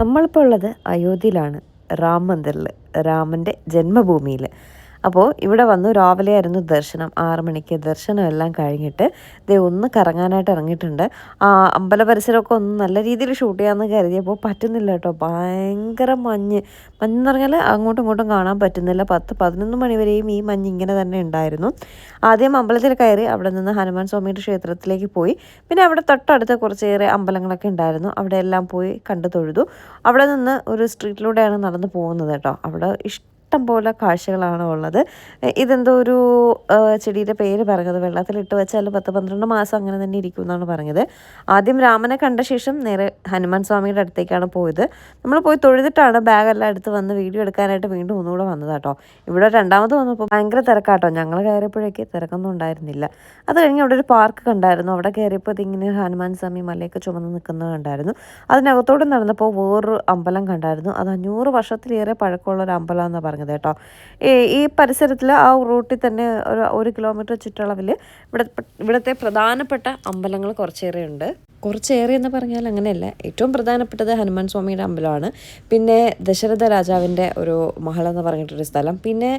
നമ്മളിപ്പോൾ ഉള്ളത് അയോധ്യയിലാണ്. രാം മന്ദിറിൽ, രാമൻ്റെ ജന്മഭൂമിയിൽ. അപ്പോൾ ഇവിടെ വന്നു. രാവിലെ ആയിരുന്നു ദർശനം, 6 മണിക്ക് ദർശനം എല്ലാം കഴിഞ്ഞിട്ട് ദേ ഒന്ന് കറങ്ങാനായിട്ട് ഇറങ്ങിയിട്ടുണ്ട്. അമ്പല പരിസരമൊക്കെ ഒന്ന് നല്ല രീതിയിൽ ഷൂട്ട് ചെയ്യാമെന്ന് കരുതിയപ്പോൾ പറ്റുന്നില്ല കേട്ടോ. ഭയങ്കര മഞ്ഞെന്ന് പറഞ്ഞാൽ അങ്ങോട്ടും ഇങ്ങോട്ടും കാണാൻ പറ്റുന്നില്ല. 10-11 മണി വരെയും ഈ മഞ്ഞ് ഇങ്ങനെ തന്നെ ഉണ്ടായിരുന്നു. ആദ്യം അമ്പലത്തിൽ കയറി അവിടെ നിന്ന് ഹനുമാൻ സ്വാമിയുടെ ക്ഷേത്രത്തിലേക്ക് പോയി. പിന്നെ അവിടെ തൊട്ടടുത്ത് കുറച്ചേറെ അമ്പലങ്ങളൊക്കെ ഉണ്ടായിരുന്നു. അവിടെ എല്ലാം പോയി കണ്ടു തൊഴുതു. അവിടെ നിന്ന് ഒരു സ്ട്രീറ്റിലൂടെയാണ് നടന്നു പോകുന്നത് കേട്ടോ. അവിടെ ഇഷ്ടം പോലെ കാഴ്ചകളാണ് ഉള്ളത്. ഇതെന്തോ ഒരു ചെടിയുടെ പേര് പറഞ്ഞത്, വെള്ളത്തിലിട്ട് വെച്ചാൽ 10-12 മാസം അങ്ങനെ തന്നെ ഇരിക്കും എന്നാണ് പറഞ്ഞത്. ആദ്യം രാമനെ കണ്ട ശേഷം നേരെ ഹനുമാൻ സ്വാമിയുടെ അടുത്തേക്കാണ് പോയത്. നമ്മൾ പോയി തൊഴുതിട്ടാണ് ബാഗെല്ലാം എടുത്ത് വന്ന് വീഡിയോ എടുക്കാനായിട്ട് വീണ്ടും ഒന്നുകൂടെ വന്നത് കേട്ടോ. ഇവിടെ രണ്ടാമത് വന്നപ്പോൾ ഭയങ്കര തിരക്കാട്ടോ. ഞങ്ങൾ കയറിയപ്പോഴേക്ക് തിരക്കൊന്നും ഉണ്ടായിരുന്നില്ല. അത് കഴിഞ്ഞ് അവിടെ ഒരു പാർക്ക് കണ്ടായിരുന്നു. അവിടെ കയറിയപ്പോൾ ഇതിങ്ങനെ ഹനുമാൻ സ്വാമി മലയൊക്കെ ചുമന്ന് നിൽക്കുന്നത് കണ്ടായിരുന്നു. അതിനകത്തോടെ നടന്നപ്പോൾ വേറൊരു അമ്പലം കണ്ടായിരുന്നു. അത് 500 വർഷത്തിലേറെ പഴക്കമുള്ള ഒരു അമ്പലം എന്നാണ് പറഞ്ഞത് കേട്ടോ. ഈ പരിസരത്തിൽ ആ റൂട്ടിൽ തന്നെ ഒരു 1 കിലോമീറ്റർ ചുറ്റളവിൽ ഇവിടുത്തെ പ്രധാനപ്പെട്ട അമ്പലങ്ങൾ കുറച്ചേറെ ഉണ്ട്. കുറച്ചേറെ എന്ന് പറഞ്ഞാൽ അങ്ങനെയല്ല, ഏറ്റവും പ്രധാനപ്പെട്ടത് ഹനുമാൻ സ്വാമിയുടെ അമ്പലമാണ്. പിന്നെ ദശരഥ രാജാവിൻ്റെ ഒരു മഹൽ എന്ന് പറഞ്ഞിട്ടൊരു സ്ഥലം, പിന്നെ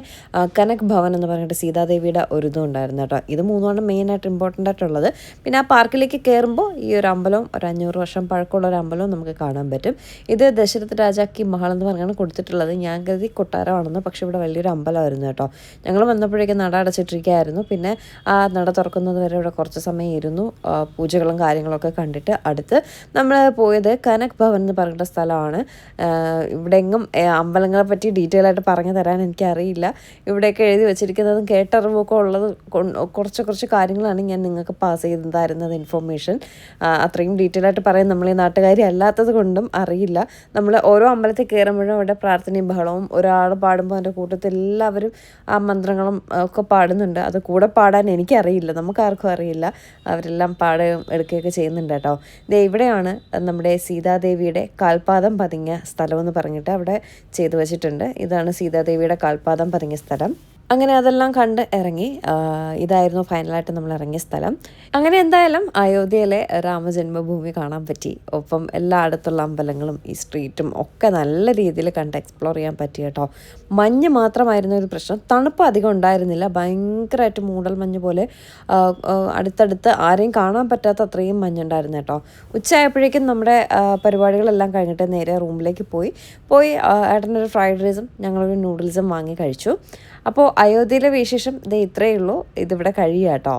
കനക് ഭവൻ എന്ന് പറഞ്ഞിട്ട് സീതാദേവിയുടെ ഒരു ഇതും ഉണ്ടായിരുന്നു കേട്ടോ. ഇത് മൂന്നുമാണ് മെയിനായിട്ട് ഇമ്പോർട്ടൻ്റ് ആയിട്ടുള്ളത്. പിന്നെ ആ പാർക്കിലേക്ക് കയറുമ്പോൾ ഈ ഒരു അമ്പലവും ഒരു 500 വർഷം പഴക്കമുള്ള ഒരു അമ്പലവും നമുക്ക് കാണാൻ പറ്റും. ഇത് ദശരഥ രാജാക്ക് മഹൽ എന്ന് പറഞ്ഞാണ് കൊടുത്തിട്ടുള്ളത്. ഞാൻ കരുതി കൊട്ടാരമാണെന്ന്, പക്ഷേ ഇവിടെ വലിയൊരു അമ്പലമായിരുന്നു കേട്ടോ. ഞങ്ങൾ വന്നപ്പോഴേക്കും നട അടച്ചിട്ടിരിക്കുകയായിരുന്നു. പിന്നെ ആ നട തുറക്കുന്നത് വരെ ഇവിടെ കുറച്ച് സമയം ഇരുന്നു, പൂജകളും കാര്യങ്ങളൊക്കെ കണ്ടിട്ട് അടുത്ത് നമ്മൾ പോയത് കനക് ഭവൻ എന്ന് പറഞ്ഞിട്ട സ്ഥലമാണ്. ഇവിടെ എങ്ങും അമ്പലങ്ങളെ പറ്റി ഡീറ്റെയിൽ ആയിട്ട് പറഞ്ഞു തരാൻ എനിക്കറിയില്ല. ഇവിടെയൊക്കെ എഴുതി വെച്ചിരിക്കുന്നതും കേട്ടറിവൊക്കെ ഉള്ളത് കുറച്ച് കാര്യങ്ങളാണ് ഞാൻ നിങ്ങൾക്ക് പാസ് ചെയ്ത് തരുന്നത് ഇൻഫോർമേഷൻ. അത്രയും ഡീറ്റെയിൽ ആയിട്ട് പറയാൻ നമ്മൾ ഈ നാട്ടുകാരി അല്ലാത്തത് കൊണ്ടും അറിയില്ല. നമ്മൾ ഓരോ അമ്പലത്തിൽ കയറുമ്പോഴും അവിടെ പ്രാർത്ഥനയും ബഹളവും, ഒരാൾ പാടുമ്പോൾ അതിൻ്റെ കൂട്ടത്തിൽ എല്ലാവരും ആ മന്ത്രങ്ങളും ഒക്കെ പാടുന്നുണ്ട്. അത് കൂടെ പാടാൻ എനിക്കറിയില്ല, നമുക്കാർക്കും അറിയില്ല. അവരെല്ലാം പാടുകയും എടുക്കുകയൊക്കെ ചെയ്യുന്നുണ്ട് കേട്ടോ. ഇവിടെയാണ് നമ്മുടെ സീതാദേവിയുടെ കാൽപാദം പതിഞ്ഞ സ്ഥലമെന്ന് പറഞ്ഞിട്ട് അവിടെ ചെയ്തു വെച്ചിട്ടുണ്ട്. ഇതാണ് സീതാദേവിയുടെ കാൽപാദം പതിഞ്ഞ സ്ഥലം. അങ്ങനെ അതെല്ലാം കണ്ട് ഇറങ്ങി. ഇതായിരുന്നു ഫൈനലായിട്ട് നമ്മൾ ഇറങ്ങിയ സ്ഥലം. അങ്ങനെ എന്തായാലും അയോധ്യയിലെ രാമജന്മഭൂമി കാണാൻ പറ്റി. ഒപ്പം എല്ലായിടത്തുള്ള അമ്പലങ്ങളും ഈ സ്ട്രീറ്റും ഒക്കെ നല്ല രീതിയിൽ കണ്ട് എക്സ്പ്ലോർ ചെയ്യാൻ പറ്റി കേട്ടോ. മഞ്ഞ് മാത്രമായിരുന്നു ഒരു പ്രശ്നം, തണുപ്പ് അധികം ഉണ്ടായിരുന്നില്ല. ഭയങ്കരമായിട്ട് മൂടൽ മഞ്ഞ് പോലെ അടുത്തടുത്ത് ആരെയും കാണാൻ പറ്റാത്ത അത്രയും മഞ്ഞുണ്ടായിരുന്നു കേട്ടോ. ഉച്ചയായപ്പോഴേക്കും നമ്മുടെ പരിപാടികളെല്ലാം കഴിഞ്ഞിട്ട് നേരെ റൂമിലേക്ക് പോയി ഏട്ടനൊരു ഫ്രൈഡ് റൈസും ഞങ്ങളൊരു നൂഡിൽസും വാങ്ങി കഴിച്ചു. അപ്പോൾ അയോധ്യയിലെ വിശേഷം ഇത്രയേ ഉള്ളൂ. ഇതിവിടെ കഴിയുക കേട്ടോ.